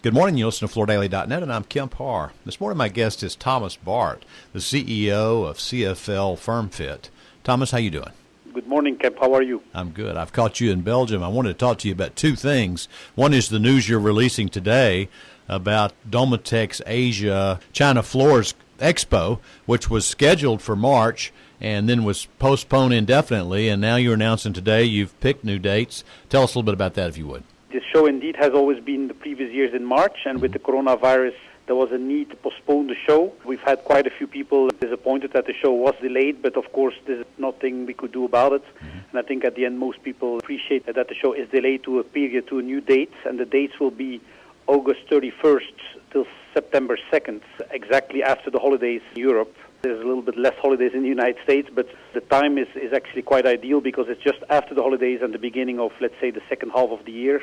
Good morning. You listen to FloorDaily.net, and I'm Kemp Harr. This morning, my guest is Thomas Baert, the CEO of CFL Firmfit. Thomas, how you doing? Good morning, Kemp. How are you? I'm good. I've caught you in Belgium. I wanted to talk to you about two things. One is the news you're releasing today about Domotex Asia China Floor Expo, which was scheduled for March and then was postponed indefinitely, and now you're announcing today you've picked new dates. Tell us a little bit about that, if you would. This show indeed has always been the previous years in March, and with the coronavirus, there was a need to postpone the show. We've had quite a few people disappointed that the show was delayed, but of course there's nothing we could do about it. And I think at the end most people appreciate that the show is delayed to a new date, and the dates will be August 31st till September 2nd, exactly after the holidays in Europe. There's a little bit less holidays in the United States, but the time is actually quite ideal because it's just after the holidays and the beginning of, let's say, the second half of the year,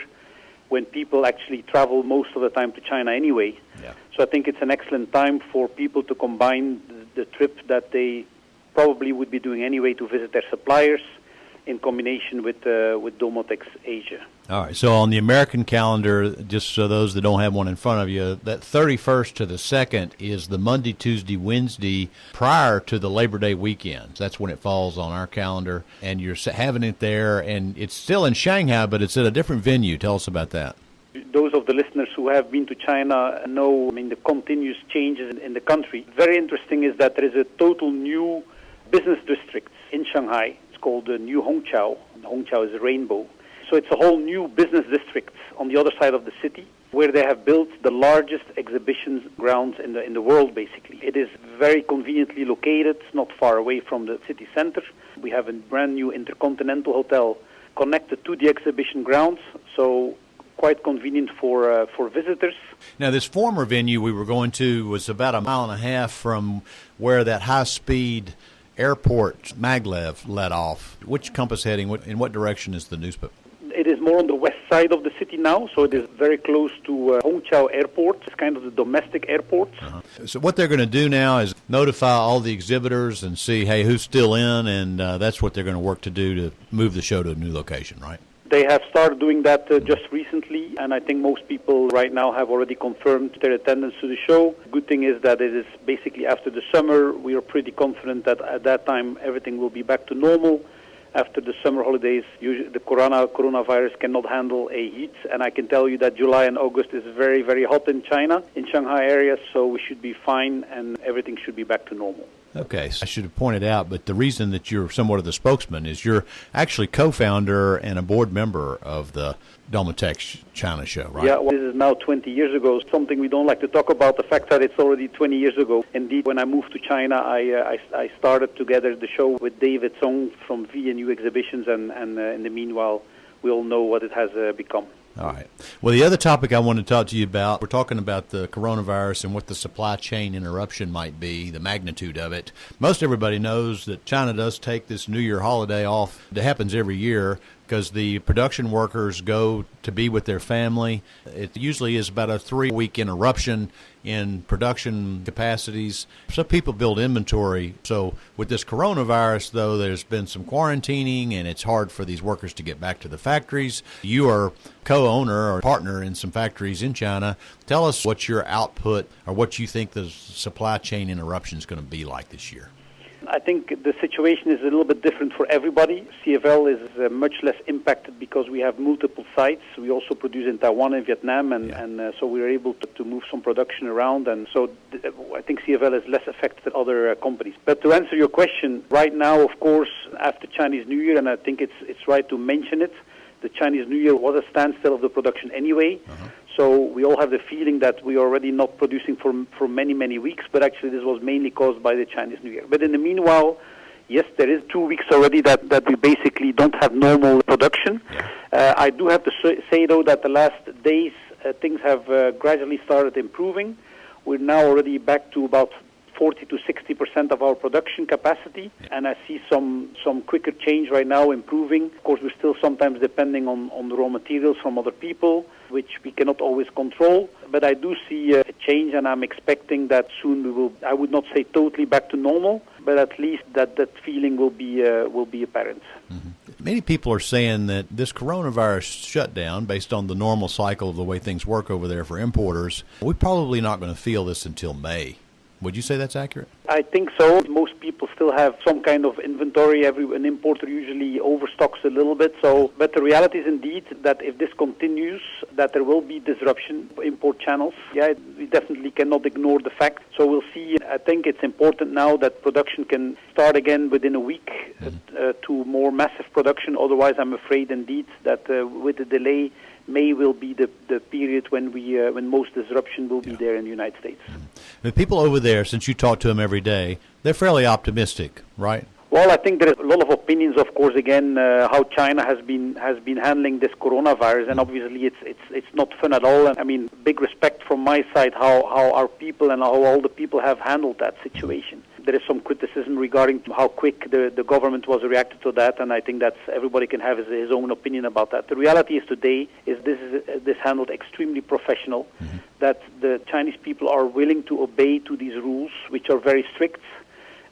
when people actually travel most of the time to China anyway. Yeah. So I think it's an excellent time for people to combine the trip that they probably would be doing anyway to visit their suppliers in combination with Domotex Asia. All right, so on the American calendar, just so those that don't have one in front of you, that 31st to the 2nd is the Monday, Tuesday, Wednesday prior to the Labor Day weekend. That's when it falls on our calendar, and you're having it there, and it's still in Shanghai, but it's at a different venue. Tell us about that. Those of the listeners who have been to China know, the continuous changes in the country. Very interesting is that there is a total new business district in Shanghai. It's called the New Hongqiao. Hongqiao is a rainbow. So it's a whole new business district on the other side of the city where they have built the largest exhibition grounds in the world, basically. It is very conveniently located, not far away from the city center. We have a brand new intercontinental hotel connected to the exhibition grounds, so quite convenient for visitors. Now, this former venue we were going to was about 1.5 miles from where that high-speed airport maglev let off. Which compass heading, in what direction is the newspaper? It is more on the west side of the city now, so it is very close to Hongqiao Airport. It's kind of the domestic airport. So what they're going to do now is notify all the exhibitors and see, hey, who's still in, and that's what they're going to work to do to move the show to a new location, right? They have started doing that just recently, and I think most people right now have already confirmed their attendance to the show. Good thing is that it is basically after the summer. We are pretty confident that at that time everything will be back to normal. After the summer holidays, usually the coronavirus cannot handle a heat, and I can tell you that July and August is very, very hot in China, in Shanghai area, so we should be fine and everything should be back to normal. Okay, so I should have pointed out, but the reason that you're somewhat of the spokesman is you're actually co-founder and a board member of the Domotex China show, right? Yeah, well, this is now 20 years ago, something we don't like to talk about, the fact that it's already 20 years ago. Indeed, when I moved to China, I started together the show with David Song from V&U Exhibitions, and in the meanwhile, we all know what it has become. All right. Well, the other topic I want to talk to you about, we're talking about the coronavirus and what the supply chain interruption might be, the magnitude of it. Most everybody knows that China does take this New Year holiday off. It happens every year because the production workers go to be with their family. It usually is about a 3-week interruption in production capacities. So people build inventory. So with this coronavirus, though, there's been some quarantining, and it's hard for these workers to get back to the factories. You are co-owner or partner in some factories in China. Tell us what your output or what you think the supply chain interruption is going to be like this year. I think the situation is a little bit different for everybody. CFL is much less impacted because we have multiple sites. We also produce in Taiwan and Vietnam, and so we are able to move some production around. And so I think CFL is less affected than other companies. But to answer your question, right now, of course, after Chinese New Year, and I think it's right to mention it, the Chinese New Year was a standstill of the production anyway. So we all have the feeling that we are already not producing for many, many weeks, but actually this was mainly caused by the Chinese New Year. But in the meanwhile, yes, there is 2 weeks already that we basically don't have normal production. I do have to say, though, that the last days things have gradually started improving. We're now already back to about 40 to 60% of our production capacity, and I see some quicker change right now improving. Of course, we're still sometimes depending on the raw materials from other people, which we cannot always control, but I do see a change, and I'm expecting that soon we will, I would not say totally back to normal, but at least that feeling will be apparent. Mm-hmm. Many people are saying that this coronavirus shutdown, based on the normal cycle of the way things work over there for importers, we're probably not going to feel this until May. Would you say that's accurate? I think so. Most people still have some kind of inventory. An importer usually overstocks a little bit. But the reality is indeed that if this continues, that there will be disruption import channels. Yeah, we definitely cannot ignore the fact. So we'll see. I think it's important now that production can start again within a week to more massive production. Otherwise, I'm afraid indeed that with the delay, May will be the period when most disruption will be there in the United States. The people over there, since you talk to them every day, they're fairly optimistic, right? Well, I think there is a lot of opinions, of course, again, how China has been handling this coronavirus, and obviously it's not fun at all. And I mean, big respect from my side how our people and how all the people have handled that situation. There is some criticism regarding how quick the government was reacted to that, and I think that's everybody can have his own opinion about that. The reality is today is this handled extremely professional, that the Chinese people are willing to obey to these rules, which are very strict.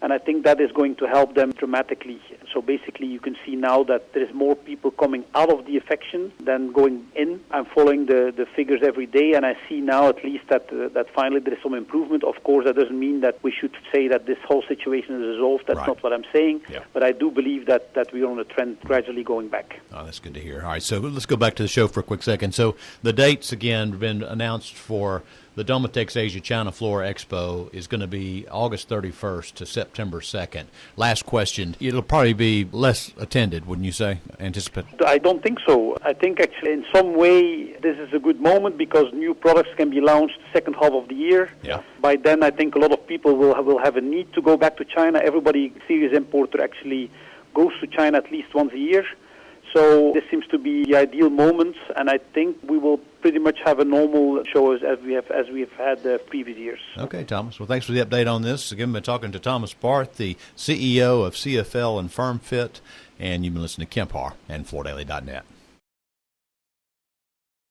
And I think that is going to help them dramatically. So basically you can see now that there is more people coming out of the infection than going in. I'm following the figures every day, and I see now at least that finally there is some improvement. Of course, that doesn't mean that we should say that this whole situation is resolved. That's not what I'm saying. Yeah. But I do believe that we are on a trend gradually going back. Oh, that's good to hear. All right, so let's go back to the show for a quick second. So the dates, again, have been announced for the Domotex Asia China Floor Expo is going to be August 31st to September 2nd. Last question. It'll probably be less attended, wouldn't you say? Anticipate? I don't think so. I think actually in some way this is a good moment because new products can be launched second half of the year. Yeah. By then I think a lot of people will have a need to go back to China. Everybody, serious importer, actually goes to China at least once a year. So this seems to be the ideal moment, and I think we will pretty much have a normal show as we have had the previous years. Okay, Thomas. Well, thanks for the update on this. Again, we've been talking to Thomas Baert, the CEO of CFL and Firmfit, and you've been listening to Kemp Harr and FloorDaily.net.